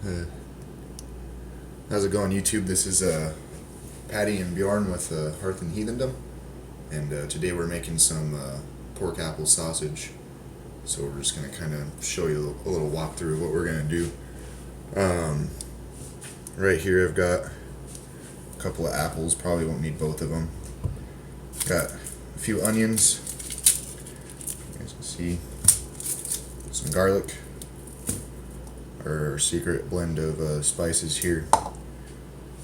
Uh, how's it going, YouTube? This is Patty and Bjorn with Hearth and Heathendom, and today we're making some pork apple sausage. So we're just going to kind of show you a little walkthrough of what we're going to do. Right here I've got a couple of apples, probably won't need both of them. Got a few onions, you guys can see, some garlic, our secret blend of spices here.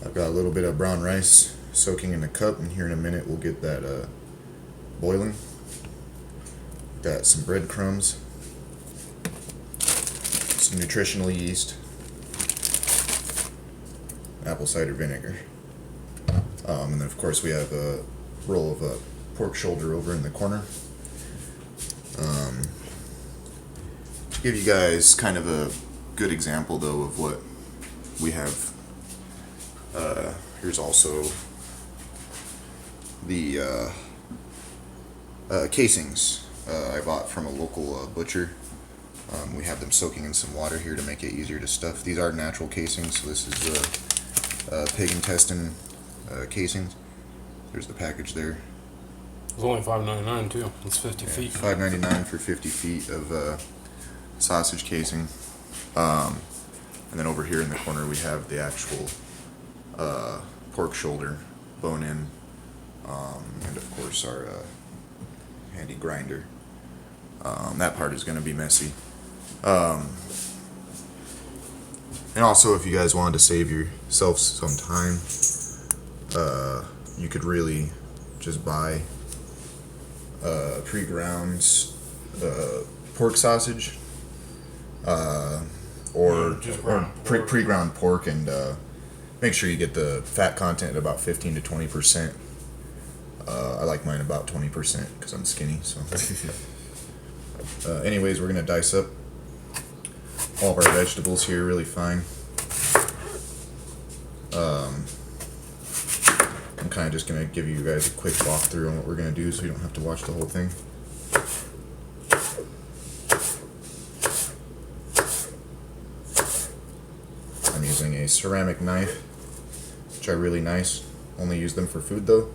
I've got a little bit of brown rice soaking in a cup, and here in a minute we'll get that boiling. Got some breadcrumbs, some nutritional yeast, apple cider vinegar, and then of course we have a roll of pork shoulder over in the corner. To give you guys kind of a good example though of what we have, here's also the casings I bought from a local butcher. We have them soaking in some water here to make it easier to stuff. These are natural casings, so this is the pig intestine casings. There's the package there. It's only $5.99 too. It's 50 feet. $5.99 for 50 feet of sausage casing. And then over here in the corner we have the actual pork shoulder, bone in, and of course our handy grinder. That part is going to be messy. And also, if you guys wanted to save yourself some time, you could really just buy pre-ground pork sausage, or pre-ground pork, and make sure you get the fat content at about 15 to 20%. I like mine about 20% because I'm skinny. So, anyways, we're gonna dice up all of our vegetables here really fine. I'm kind of just gonna give you guys a quick walkthrough on what we're gonna do, so you don't have to watch the whole thing. I'm using a ceramic knife, which are really nice. Only use them for food though.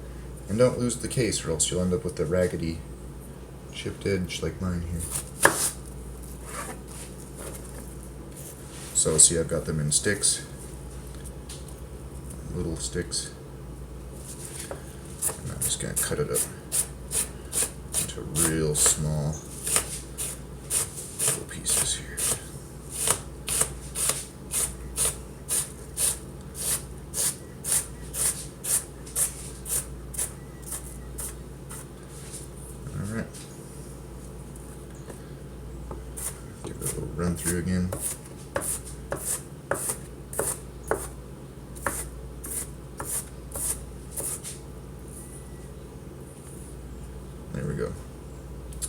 And don't lose the case, or else you'll end up with the raggedy chipped edge like mine here. So see, I've got them in sticks, little sticks, and I'm just gonna cut it up into real small little pieces here. Alright. Give it a little run through again. There we go.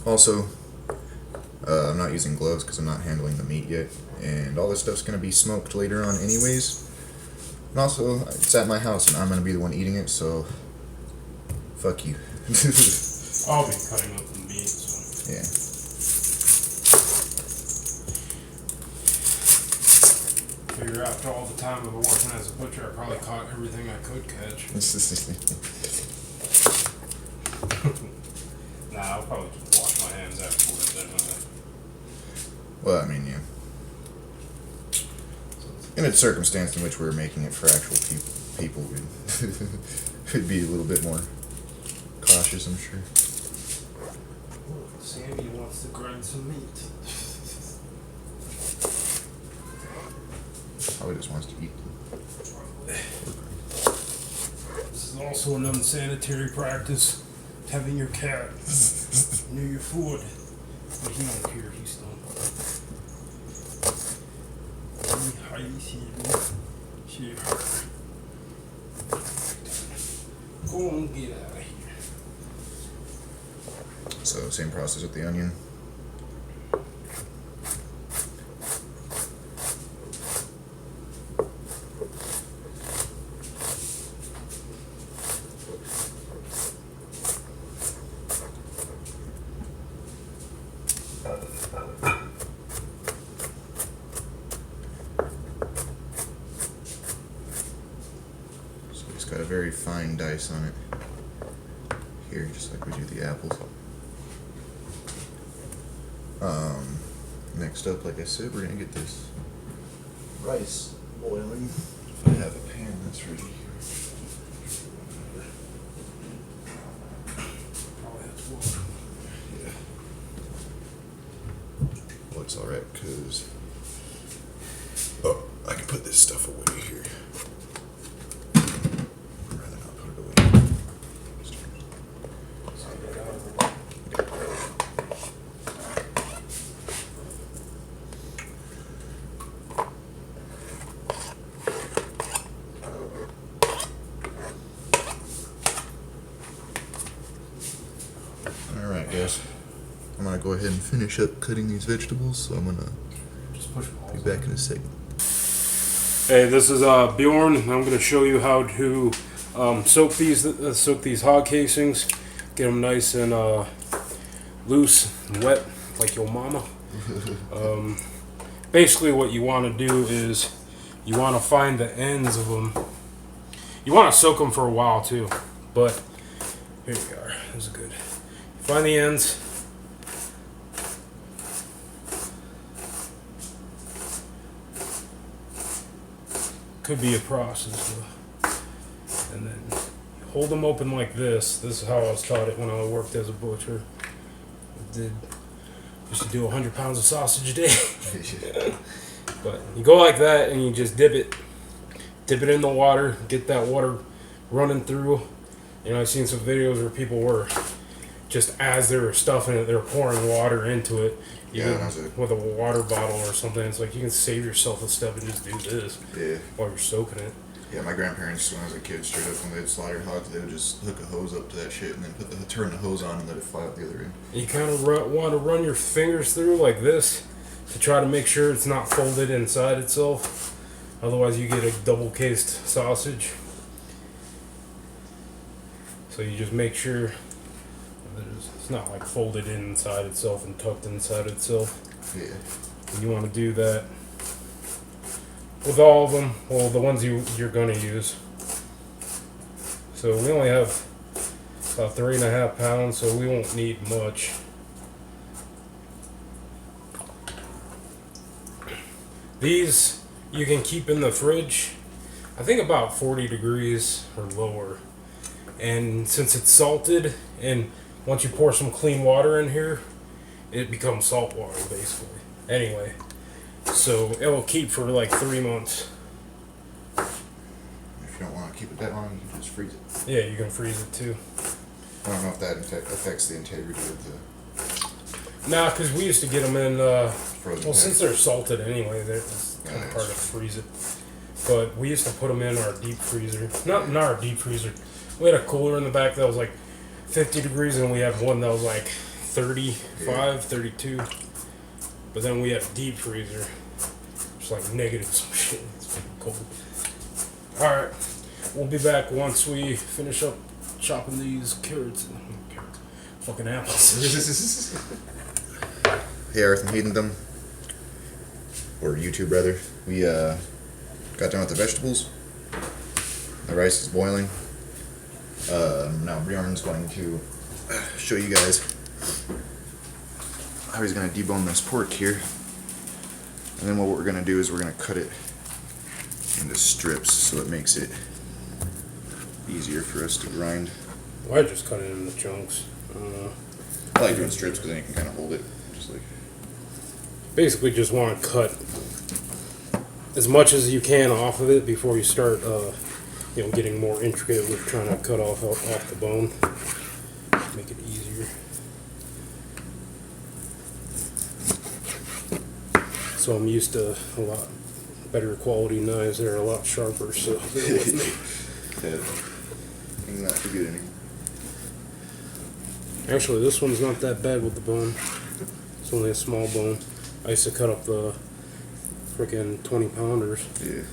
Also, I'm not using gloves because I'm not handling the meat yet, and all this stuff's going to be smoked later on anyways. And also, it's at my house and I'm going to be the one eating it, so fuck you. I'll be cutting up the meat, so. Yeah. Figure after all the time of working as a butcher, I probably caught everything I could catch. Nah, I'll probably just wash my hands afterwards anyway. Well, I mean, yeah. In a circumstance in which we're making it for actual people, we'd be a little bit more cautious, I'm sure. Sammy wants to grind some meat. Probably just wants to eat. This is also an unsanitary practice. Having your cat near your food. But he don't care, he's done. Go on, get out of here. So, same process with the onion. got a very fine dice on it. Here, just like we do the apples. Next up, like I said, we're gonna get this rice boiling. If I have a pan that's ready. Yeah. Well, it's alright, because I can put this stuff away here. I'd rather not put it away. Alright, guys. I'm gonna go ahead and finish up cutting these vegetables, so I'm gonna be back in a second. Hey, this is Bjorn, and I'm going to show you how to soak these hog casings, get them nice and loose and wet, like your mama. Basically, what you want to do is you want to find the ends of them. You want to soak them for a while too, but here we are. This is good. Find the ends. Could be a process though. And then you hold them open like this. This is how I was taught it when I worked as a butcher. Used to do 100 pounds of sausage a day. But you go like that and you just dip it in the water, get that water running through. You know, I've seen some videos where people were just, as they were stuffing it, they're pouring water into it. With a water bottle or something. It's like you can save yourself a step and just do this while you're soaking it. Yeah, my grandparents, when I was a kid, straight up when they'd slaughter hogs, they would just hook a hose up to that shit and then turn the hose on and let it fly out the other end. You kind of want to run your fingers through like this to try to make sure it's not folded inside itself. Otherwise, you get a double-cased sausage. So you just make sure it's not like folded inside itself and tucked inside itself. Yeah. And you want to do that with all of them. Well, the ones you're going to use. So we only have about 3.5 pounds, so we won't need much. These you can keep in the fridge, I think about 40 degrees or lower. And since it's salted, and once you pour some clean water in here, it becomes salt water basically. Anyway, so it will keep for like 3 months. If you don't want to keep it that long, you can just freeze it. Yeah, you can freeze it too. I don't know if that affects the integrity of the... Nah, because we used to get them in, frozen since they're salted anyway, it's kind of hard to freeze it. But we used to put them in our deep freezer. Not in our deep freezer. We had a cooler in the back that was like 50 degrees, and we had one that was like 35, 32. But then we had a deep freezer. It's like negative some shit. It's fucking cold. Alright. We'll be back once we finish up chopping these carrots. Fucking apples. Hey, Earth and Heathendom. Or YouTube, rather. We got done with the vegetables. The rice is boiling. Now Bjorn's going to show you guys how he's going to debone this pork here. And then what we're going to do is we're going to cut it into strips so it makes it easier for us to grind. Well, I just cut it into chunks. I like doing strips because then you can kind of hold it. Just like. Basically just want to cut as much as you can off of it before you start getting more intricate with trying to cut off the bone. Make it easier. So I'm used to a lot better quality knives that are a lot sharper, so bear with me. Yeah. Not too good anymore. Actually, this one's not that bad with the bone. It's only a small bone. I used to cut up the freaking 20-pounders. Yeah.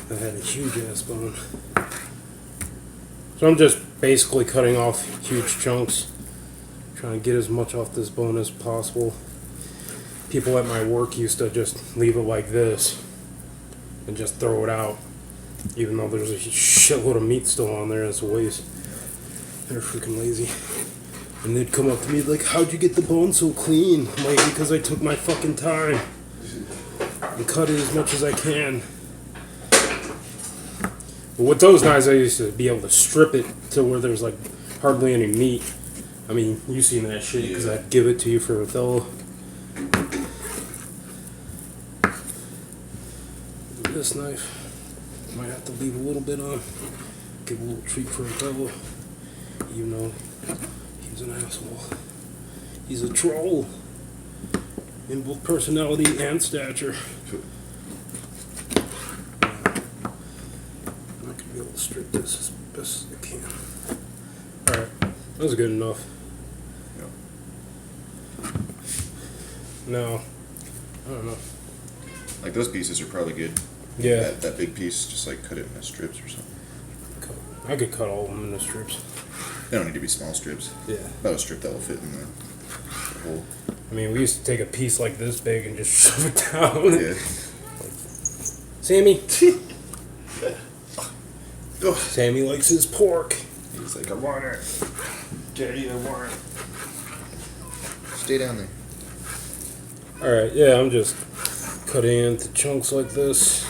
That had a huge ass bone. So I'm just basically cutting off huge chunks, trying to get as much off this bone as possible. People at my work used to just leave it like this and just throw it out. Even though there's a shitload of meat still on there, it's a waste. They're freaking lazy. And they'd come up to me like, how'd you get the bone so clean? I'm like, because I took my fucking time and cut it as much as I can. But with those knives, I used to be able to strip it to where there's like hardly any meat. I mean, you seen that shit because I'd give it to you for Othello. This knife, might have to leave a little bit on. Give a little treat for Othello. Even though he's an asshole. He's a troll. In both personality and stature. I could be able to strip this as best as I can. Alright, that was good enough. No, I don't know. Like those pieces are probably good. Yeah. That big piece, just like cut it into strips or something. I could cut all of them into strips. They don't need to be small strips. Yeah. About a strip that will fit in the hole. I mean, we used to take a piece like this big and just shove it down. Yeah. Sammy. Sammy likes his pork. He's like, I want it. Daddy, I want it. Stay down there. Alright, yeah, I'm just cutting into chunks like this.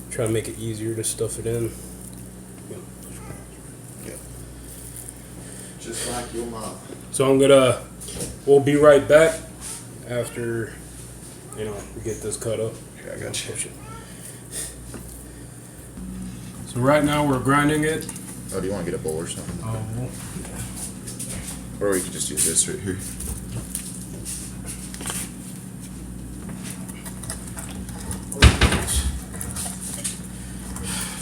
Try to make it easier to stuff it in. Yeah. Just like your mom. So we'll be right back after, we get this cut up. Yeah, I got you. So right now we're grinding it. Oh, do you want to get a bowl or something? Oh, Or we could just use this right here.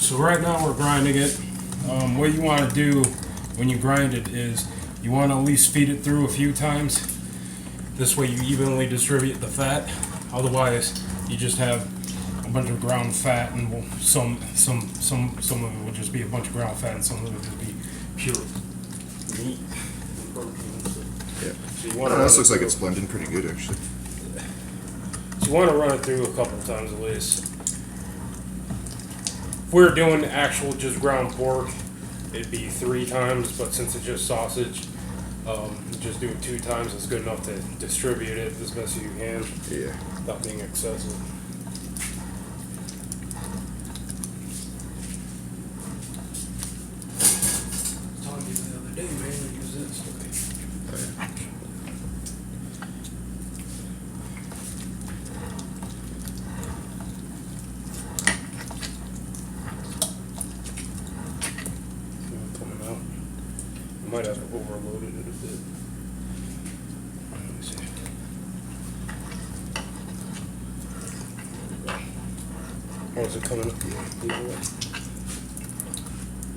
so right now we're grinding it. What you want to do when you grind it is you want to at least feed it through a few times. This way you evenly distribute the fat. Otherwise, you just have a bunch of ground fat, and some of it will just be a bunch of ground fat, and some of it will just be pure meat and protein. Yeah. So you want This looks like it's blending pretty good, actually. So you want to run it through a couple of times at least. If we were doing actual just ground pork, it'd be 3 times, but since it's just sausage, just do it 2 times. It's good enough to distribute it as best as you can. Yeah. Without being excessive. I was telling you the other day, man, to use this. Okay. Oh, yeah. Coming out. I might have overloaded it a bit. Let me see. Or is it coming up the other way?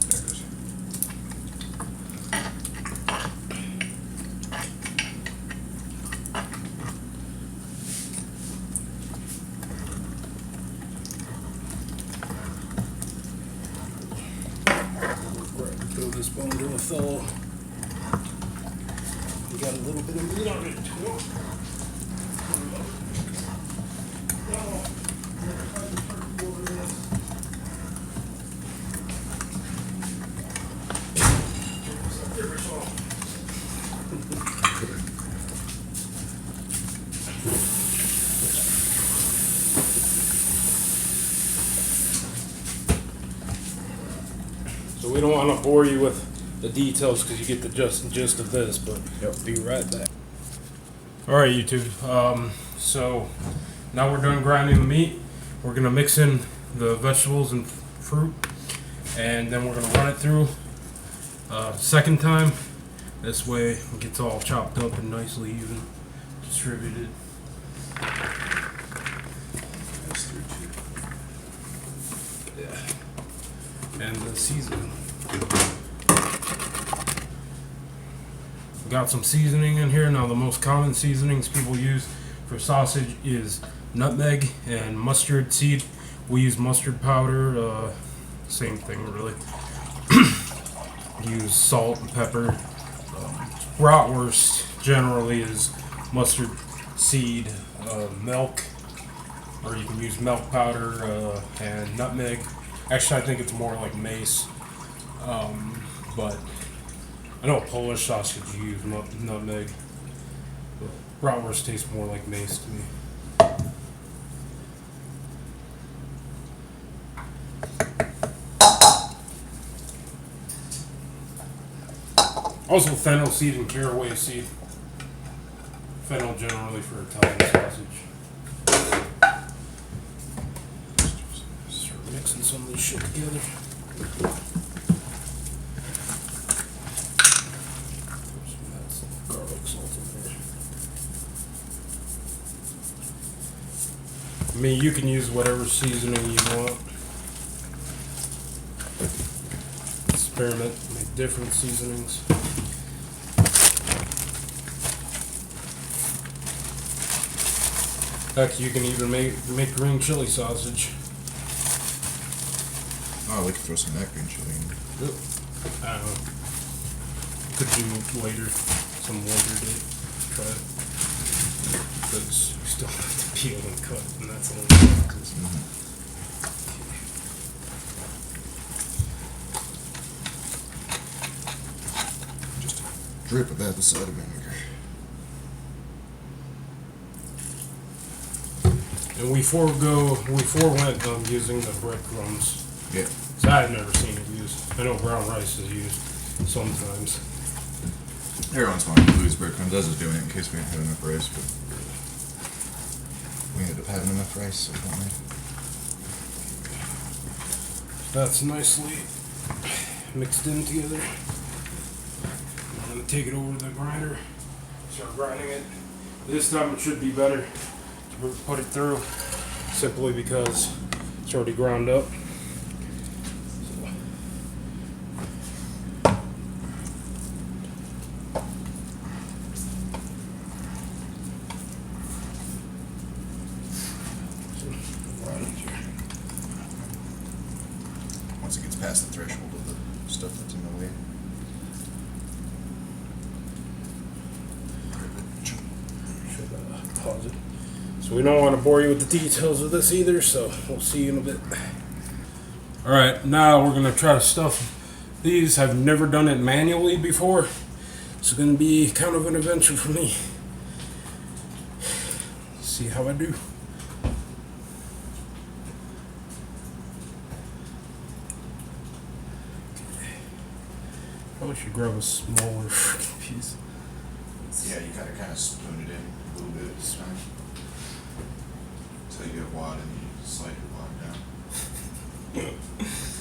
There it is. Throw this bone to a fellow. You got a little bit of meat on it too. So we don't want to bore you with the details because you get the gist of this, but be right back. All right, YouTube. So now we're done grinding the meat. We're gonna mix in the vegetables and fruit, and then we're gonna run it through second time. This way it gets all chopped up and nicely even distributed. That's through too. Yeah. And the seasoning. Got some seasoning in here. Now the most common seasonings people use for sausage is nutmeg and mustard seed. We use mustard powder, same thing really. Use salt and pepper. Bratwurst generally is mustard seed, milk, or you can use milk powder and nutmeg. Actually, I think it's more like mace. But I know Polish sausage you use nutmeg. But bratwurst tastes more like mace to me. Also, fennel seed and caraway seed. Fennel generally for Italian sausage. Start mixing some of this shit together. Garlic salt in there. I mean, you can use whatever seasoning you want. Experiment, make different seasonings. Heck, you can even make green chili sausage. Oh, we could throw some of that green chili in. Yep. I don't know. Could do later, some later date. Try it. Because we still have to peel and cut, and that's a little practice. Just a drip of apple cider vinegar. And we forewent using the breadcrumbs. Yeah. So I've never seen it used. I know brown rice is used sometimes. Every once in a while we lose breadcrumbs. I was just doing it in case we didn't have enough rice, but we ended up having enough rice, so we don't mind. That's nicely mixed in together. I'm going to take it over to the grinder, start grinding it. This time it should be better to put it through, simply because it's already ground up. Once it gets past the threshold of the stuff that's in the way. Should pause it. So we don't want to bore you with the details of this either, so we'll see you in a bit. Alright, now we're going to try to stuff these. I've never done it manually before. It's going to be kind of an adventure for me. See how I do. Probably should grab a smaller freaking piece. Yeah, you gotta kind of spoon it in a little bit this time. Until you get wad and you slide your wad down.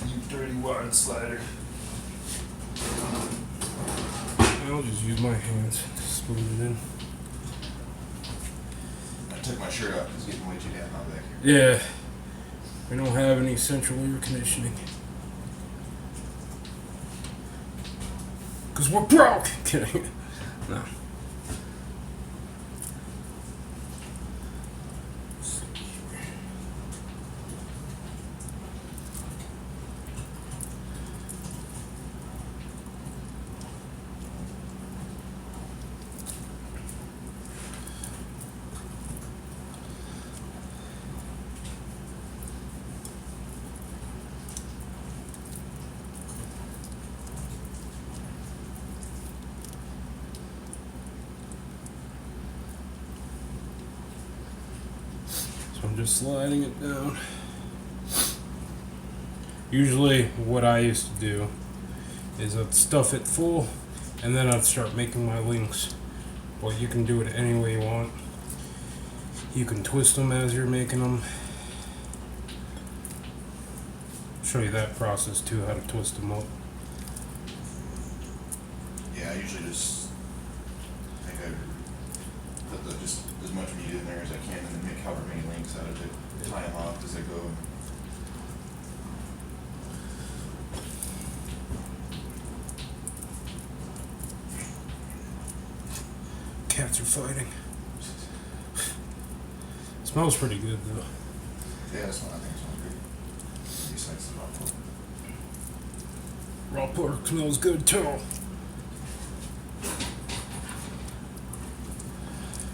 You dirty wad slider. I'll just use my hands to spoon it in. I took my shirt off because it's getting way too damn hot back here. Yeah. We don't have any central air conditioning. Because we're broke! Kidding. No. I'm just sliding it down. Usually what I used to do is I'd stuff it full and then I'd start making my links. Well, you can do it any way you want. You can twist them as you're making them. I'll show you that process too, how to twist them up. Yeah, I usually just think I put just as much meat in there as I can and then make however many links out of it. Tie them off as I go. Cats are fighting. Smells pretty good though. Yeah, that's one I think smells good. Besides the raw pork. Raw pork smells good too. Yeah,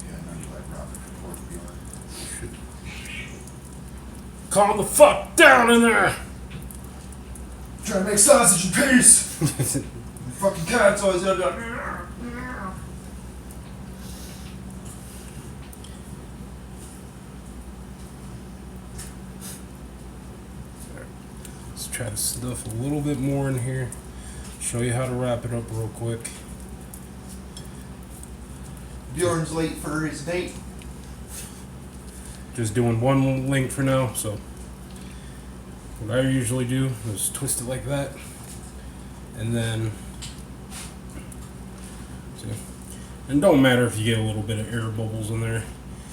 I know you like raw pork, Bjorn. Calm the fuck down in there! Trying to make sausage in peace. Fucking cats always have that. Let's try to stuff a little bit more in here. Show you how to wrap it up real quick. Bjorn's late for his date. Just doing one link for now, so what I usually do is twist it like that, and then see, and don't matter if you get a little bit of air bubbles in there.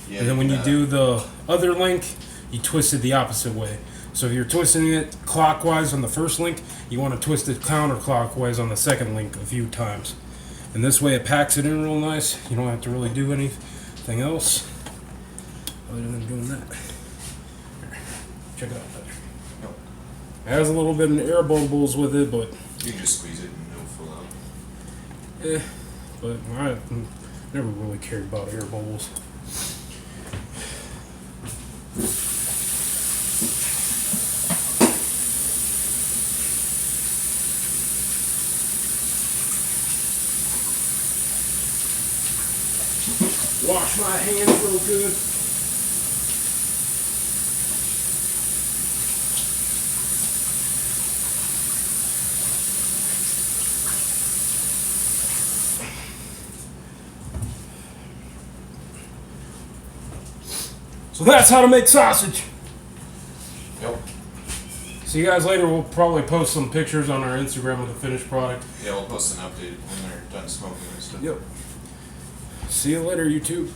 Yeah, and then when you do the other link, you twist it the opposite way. So if you're twisting it clockwise on the first link, you want to twist it counterclockwise on the second link a few times. And this way it packs it in real nice. You don't have to really do anything else other than doing that. Here, check it out. Nope. It has a little bit of air bubbles with it, but You can just squeeze it and it'll fill out. but I never really cared about air bubbles. Wash my hands real good. So that's how to make sausage. Yep. See you guys later. We'll probably post some pictures on our Instagram of the finished product. Yeah, we'll post an update when they're done smoking and stuff. Yep. See you later, YouTube.